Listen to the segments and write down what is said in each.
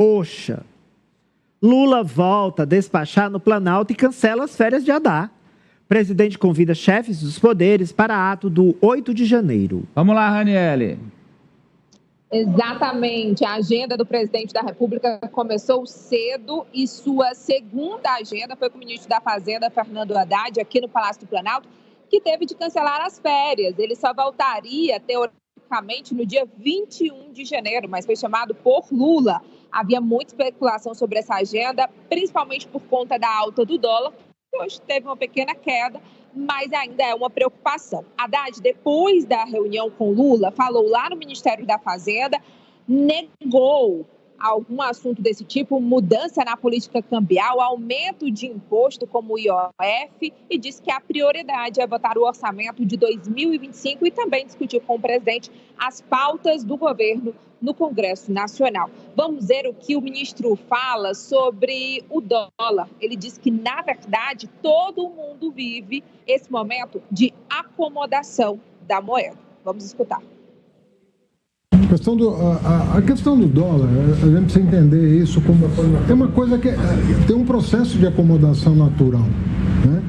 Poxa, Lula volta a despachar no Planalto e cancela as férias de Haddad. Presidente convida chefes dos poderes para ato do 8 de janeiro. Vamos lá, Raniele. Exatamente. A agenda do presidente da República começou cedo e sua segunda agenda foi com o ministro da Fazenda, Fernando Haddad, aqui no Palácio do Planalto, que teve de cancelar as férias. Ele só voltaria, teoricamente, no dia 21 de janeiro, mas foi chamado por Lula. Havia muita especulação sobre essa agenda, principalmente por conta da alta do dólar, que hoje teve uma pequena queda, mas ainda é uma preocupação. Haddad, depois da reunião com Lula, falou lá no Ministério da Fazenda, negou algum assunto desse tipo, mudança na política cambial, aumento de imposto como o IOF, e disse que a prioridade é votar o orçamento de 2025 e também discutir com o presidente as pautas do governo no Congresso Nacional. Vamos ver o que o ministro fala sobre o dólar. Ele diz que, na verdade, todo mundo vive esse momento de acomodação da moeda. Vamos escutar. A questão do dólar, a gente precisa entender isso como é uma coisa que tem um processo de acomodação natural, né?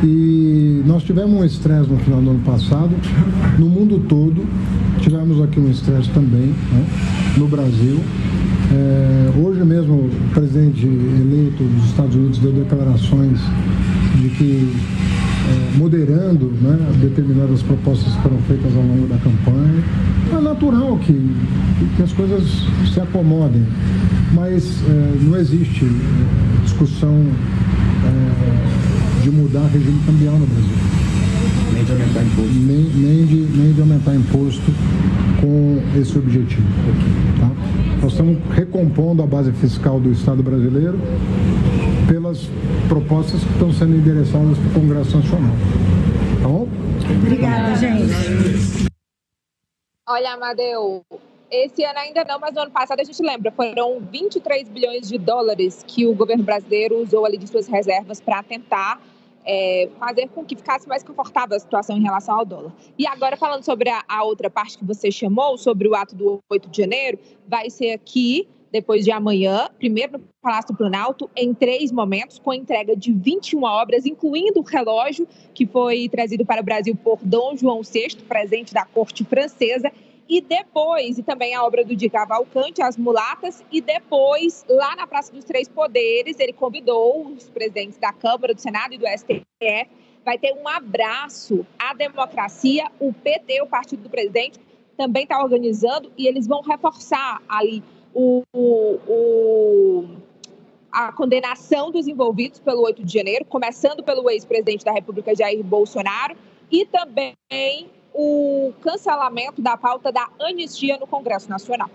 E nós tivemos um estresse no final do ano passado, no mundo todo, tivemos aqui um estresse também, né? No Brasil. Hoje mesmo o presidente eleito dos Estados Unidos deu declarações de que moderando, né, determinadas propostas que foram feitas ao longo da campanha. É natural que as coisas se acomodem, mas não existe discussão de mudar regime cambial no Brasil. Nem de aumentar imposto. Nem de aumentar imposto com esse objetivo. Tá? Nós estamos recompondo a base fiscal do Estado brasileiro pelas propostas que estão sendo endereçadas para o Congresso Nacional. Tá bom? Obrigada, gente. Olha, Amadeu, esse ano ainda não, mas no ano passado a gente lembra, foram 23 bilhões de dólares que o governo brasileiro usou ali de suas reservas para tentar fazer com que ficasse mais confortável a situação em relação ao dólar. E agora, falando sobre a outra parte que você chamou, sobre o ato do 8 de janeiro, vai ser aqui, depois de amanhã, primeiro no Palácio do Planalto, em 3 momentos, com a entrega de 21 obras, incluindo o relógio que foi trazido para o Brasil por Dom João VI, presente da corte francesa, e depois, e também a obra do Di Cavalcanti, As Mulatas, e depois, lá na Praça dos Três Poderes, ele convidou os presidentes da Câmara, do Senado e do STF, vai ter um abraço à democracia, o PT, o partido do presidente, também está organizando, e eles vão reforçar ali a condenação dos envolvidos pelo 8 de janeiro, começando pelo ex-presidente da República, Jair Bolsonaro, e também o cancelamento da pauta da anistia no Congresso Nacional.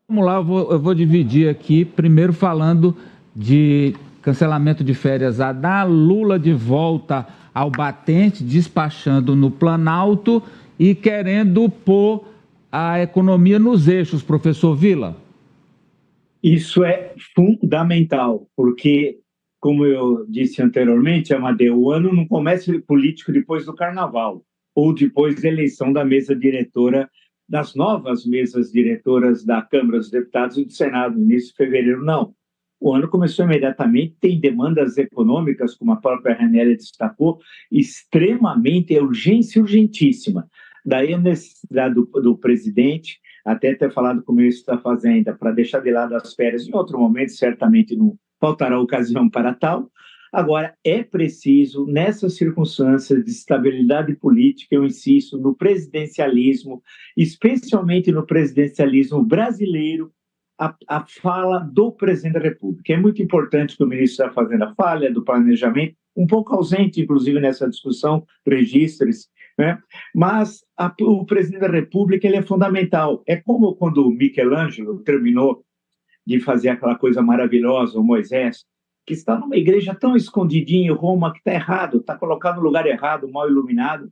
Vamos lá, eu vou dividir aqui, primeiro falando de cancelamento de férias Haddad, Lula de volta ao batente, despachando no Planalto e querendo pôr a economia nos eixos, professor Vila. Isso é fundamental, porque, como eu disse anteriormente, Amadeu, o ano não começa político depois do Carnaval, ou depois da eleição da mesa diretora, das novas mesas diretoras da Câmara dos Deputados e do Senado, no início de fevereiro, não. O ano começou imediatamente, tem demandas econômicas, como a própria Ranieri destacou, extremamente, urgência urgentíssima. Daí a necessidade do presidente, até ter falado com o ministro da Fazenda, para deixar de lado as férias, em outro momento certamente não faltará ocasião para tal. Agora, é preciso, nessas circunstâncias de estabilidade política, eu insisto, no presidencialismo, especialmente no presidencialismo brasileiro, a fala do presidente da República. É muito importante que o ministro da Fazenda fale do planejamento, um pouco ausente, inclusive, nessa discussão, registre-se, né? Mas o presidente da República ele é fundamental. É como quando o Michelangelo terminou de fazer aquela coisa maravilhosa, o Moisés, que está numa igreja tão escondidinha em Roma, que está errado, está colocado no lugar errado, mal iluminado,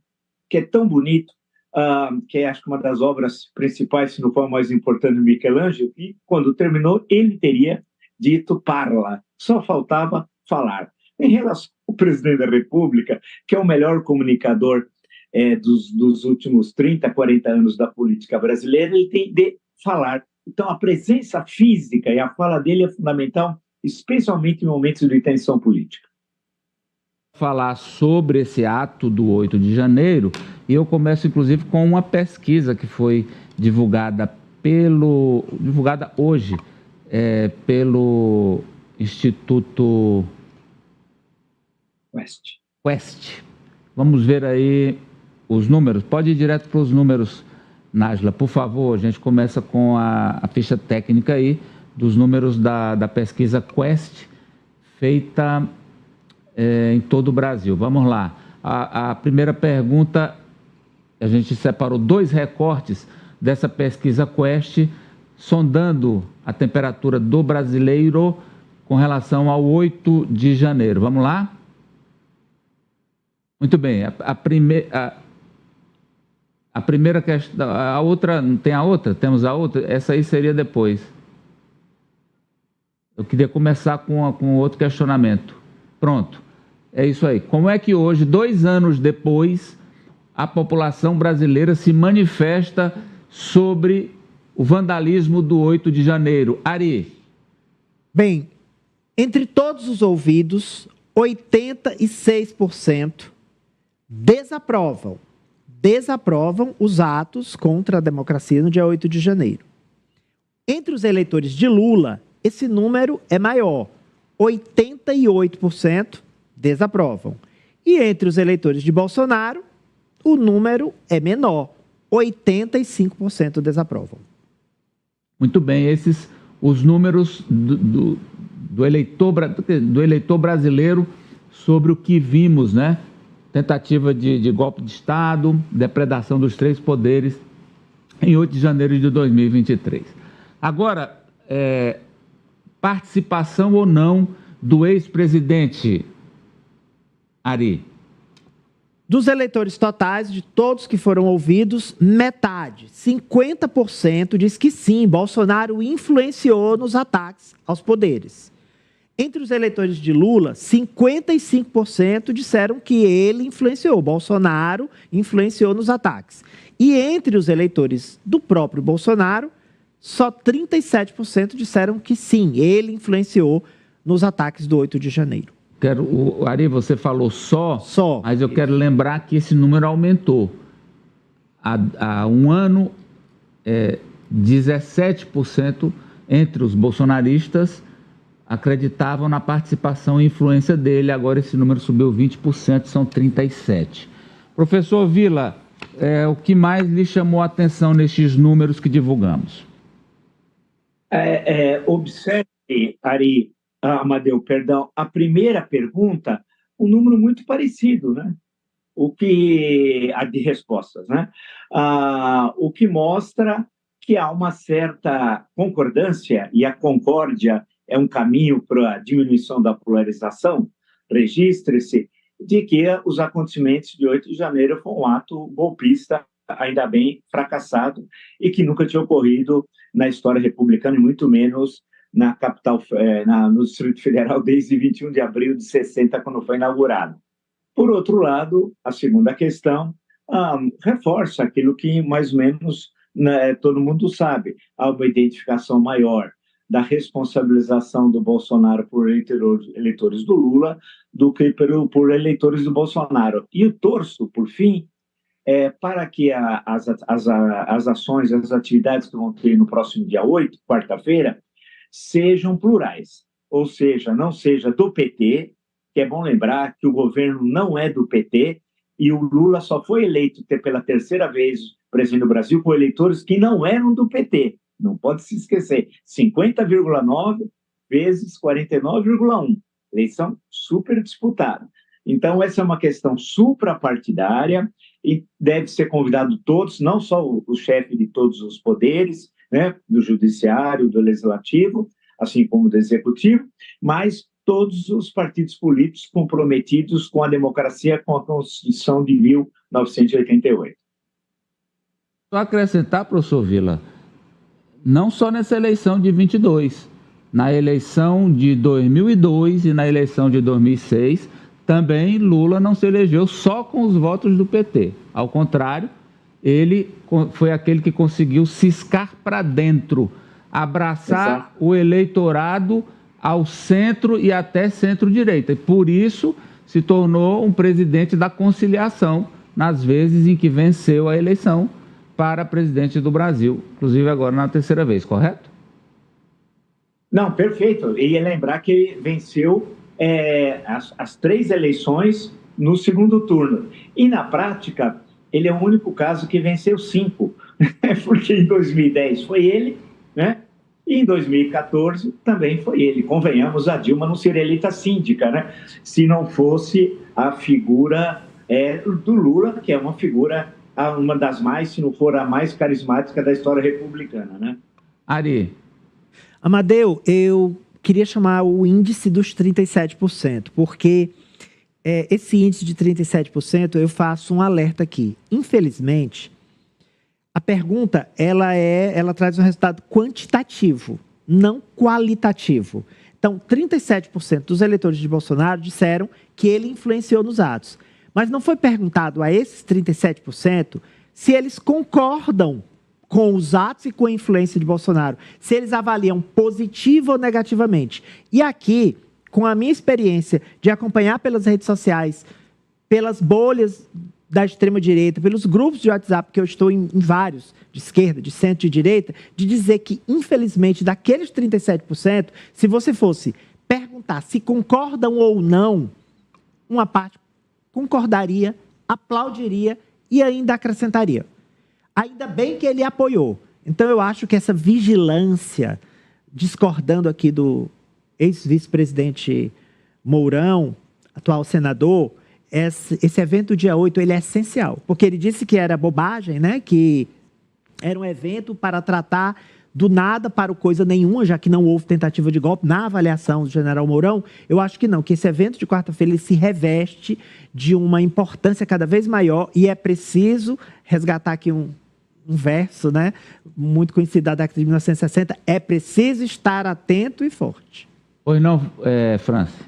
que é tão bonito, que é, acho que, uma das obras principais, se não for a mais importante, do Michelangelo, e quando terminou, ele teria dito parla, só faltava falar. Em relação ao presidente da República, que é o melhor comunicador dos últimos 30, 40 anos da política brasileira, ele tem de falar Então, a presença física e a fala dele é fundamental, especialmente em momentos de tensão política. Falar sobre esse ato do 8 de janeiro, e eu começo, inclusive, com uma pesquisa que foi divulgada hoje pelo Instituto Quest. Vamos ver aí os números. Pode ir direto para os números, Nájila, por favor. A gente começa com a ficha técnica aí dos números da pesquisa Quest, feita em todo o Brasil. Vamos lá. A primeira pergunta, a gente separou 2 recortes dessa pesquisa Quest, sondando a temperatura do brasileiro com relação ao 8 de janeiro. Vamos lá? Muito bem. A primeira questão, a outra, não tem a outra? Temos a outra? Essa aí seria depois. Eu queria começar com outro questionamento. Pronto. É isso aí. Como é que hoje, 2 anos depois, a população brasileira se manifesta sobre o vandalismo do 8 de janeiro? Ari. Bem, entre todos os ouvidos, 86% desaprovam os atos contra a democracia no dia 8 de janeiro. Entre os eleitores de Lula, esse número é maior, 88% desaprovam. E entre os eleitores de Bolsonaro, o número é menor, 85% desaprovam. Muito bem, os números do eleitor brasileiro sobre o que vimos, né? Tentativa de golpe de Estado, depredação dos 3 poderes em 8 de janeiro de 2023. Agora, participação ou não do ex-presidente, Ari? Dos eleitores totais, de todos que foram ouvidos, metade, 50%, diz que sim, Bolsonaro influenciou nos ataques aos poderes. Entre os eleitores de Lula, 55% disseram que ele influenciou, Bolsonaro influenciou nos ataques. E entre os eleitores do próprio Bolsonaro, só 37% disseram que sim, ele influenciou nos ataques do 8 de janeiro. Ari, você falou só, mas eu quero lembrar que esse número aumentou. Há um ano, 17% entre os bolsonaristas acreditavam na participação e influência dele. Agora esse número subiu 20%, são 37%. Professor Vila, o que mais lhe chamou a atenção nestes números que divulgamos? Observe, Ari, Amadeu, perdão, a primeira pergunta, um número muito parecido, né? De respostas, né? O que mostra que há uma certa concordância, e a concórdia é um caminho para a diminuição da polarização. Registre-se de que os acontecimentos de 8 de janeiro foi um ato golpista, ainda bem fracassado, e que nunca tinha ocorrido na história republicana, e muito menos na capital, no Distrito Federal, desde 21 de abril de 60, quando foi inaugurado. Por outro lado, a segunda questão reforça aquilo que, mais ou menos, todo mundo sabe. Há uma identificação maior da responsabilização do Bolsonaro por eleitores do Lula do que por eleitores do Bolsonaro. E eu torço, por fim, para que as ações, as atividades que vão ter no próximo dia 8, quarta-feira, sejam plurais, ou seja, não seja do PT, que é bom lembrar que o governo não é do PT, e o Lula só foi eleito pela 3ª vez presidente do Brasil com eleitores que não eram do PT, não pode se esquecer, 50,9 vezes 49,1, eleição super disputada. Então, essa é uma questão suprapartidária e deve ser convidado todos, não só o chefe de todos os poderes, né, do judiciário, do legislativo, assim como do executivo, mas todos os partidos políticos comprometidos com a democracia, com a Constituição de 1988. Só acrescentar, professor Vila, não só nessa eleição de 22, na eleição de 2002 e na eleição de 2006, também Lula não se elegeu só com os votos do PT. Ao contrário, ele foi aquele que conseguiu ciscar para dentro abraçar o eleitorado ao centro e até centro-direita. E por isso se tornou um presidente da conciliação nas vezes em que venceu a eleição para presidente do Brasil, inclusive agora na terceira vez, correto? Não, perfeito. E lembrar que ele venceu as 3 eleições no segundo turno. E, na prática, ele é o único caso que venceu 5, porque em 2010 foi ele, né? E em 2014 também foi ele. Convenhamos, a Dilma não seria eleita síndica, né? Se não fosse a figura do Lula, que é uma figura, uma das mais, se não for a mais carismática da história republicana, né? Ari. Amadeu, eu queria chamar o índice dos 37%, porque esse índice de 37%, eu faço um alerta aqui. Infelizmente, a pergunta ela traz um resultado quantitativo, não qualitativo. Então, 37% dos eleitores de Bolsonaro disseram que ele influenciou nos atos. Mas não foi perguntado a esses 37% se eles concordam com os atos e com a influência de Bolsonaro, se eles avaliam positivo ou negativamente. E aqui, com a minha experiência de acompanhar pelas redes sociais, pelas bolhas da extrema-direita, pelos grupos de WhatsApp, que eu estou em vários, de esquerda, de centro, de direita, de dizer que, infelizmente, daqueles 37%, se você fosse perguntar se concordam ou não, uma parte concordaria, aplaudiria e ainda acrescentaria. Ainda bem que ele apoiou. Então, eu acho que essa vigilância, discordando aqui do ex-vice-presidente Mourão, atual senador, esse evento do dia 8, ele é essencial. Porque ele disse que era bobagem, né? Que era um evento para tratar do nada para o coisa nenhuma, já que não houve tentativa de golpe na avaliação do general Mourão. Eu acho que não, que esse evento de quarta-feira ele se reveste de uma importância cada vez maior e é preciso resgatar aqui um verso, né, muito conhecido da década de 1960, é preciso estar atento e forte. Pois não, França?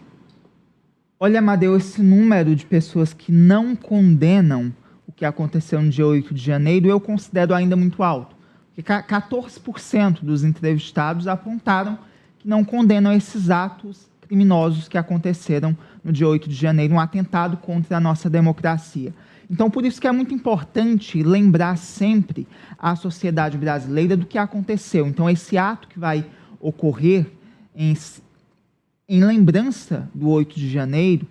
Olha, Amadeu, esse número de pessoas que não condenam o que aconteceu no dia 8 de janeiro, eu considero ainda muito alto. Porque 14% dos entrevistados apontaram que não condenam esses atos criminosos que aconteceram no dia 8 de janeiro, um atentado contra a nossa democracia. Então, por isso que é muito importante lembrar sempre a sociedade brasileira do que aconteceu. Então, esse ato que vai ocorrer em lembrança do 8 de janeiro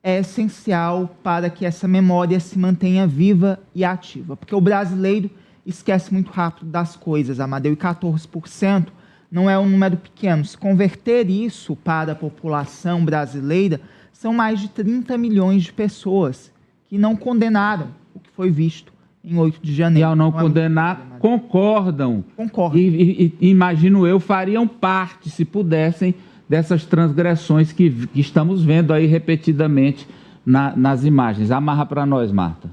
é essencial para que essa memória se mantenha viva e ativa. Porque o brasileiro esquece muito rápido das coisas, Amadeu, e 14% não é um número pequeno. Se converter isso para a população brasileira, são mais de 30 milhões de pessoas que não condenaram o que foi visto em 8 de janeiro. E ao não condenar, concordam. Concordam. E imagino eu, fariam parte, se pudessem, dessas transgressões que estamos vendo aí repetidamente nas imagens. Amarra para nós, Marta.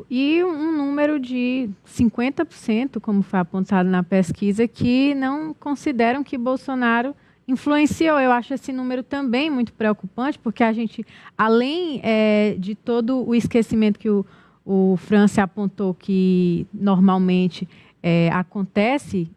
E um número de 50%, como foi apontado na pesquisa, que não consideram que Bolsonaro influenciou. Eu acho esse número também muito preocupante, porque a gente, além de todo o esquecimento que o França apontou que normalmente acontece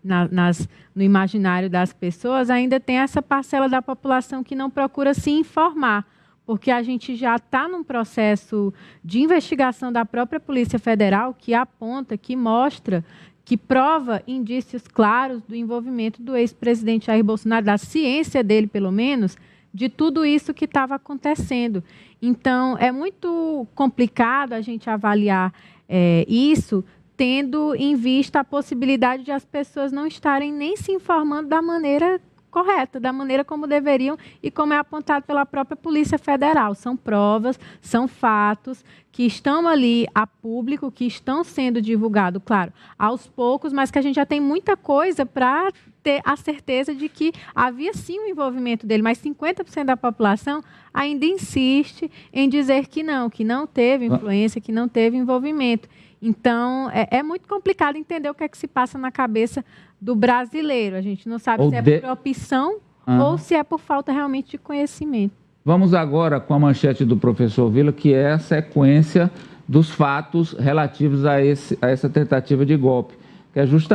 no imaginário das pessoas, ainda tem essa parcela da população que não procura se informar, porque a gente já está num processo de investigação da própria Polícia Federal que aponta, que mostra, que prova indícios claros do envolvimento do ex-presidente Jair Bolsonaro, da ciência dele, pelo menos, de tudo isso que estava acontecendo. Então, é muito complicado a gente avaliar isso, tendo em vista a possibilidade de as pessoas não estarem nem se informando da maneira correta, da maneira como deveriam e como é apontado pela própria Polícia Federal. São provas, são fatos que estão ali a público, que estão sendo divulgados, claro, aos poucos, mas que a gente já tem muita coisa para ter a certeza de que havia sim um envolvimento dele, mas 50% da população ainda insiste em dizer que não teve influência, que não teve envolvimento. Então, é muito complicado entender o que é que se passa na cabeça do brasileiro. A gente não sabe se é por opção ou se é por falta realmente de conhecimento. Vamos agora com a manchete do professor Vila, que é a sequência dos fatos relativos a essa tentativa de golpe, que é justamente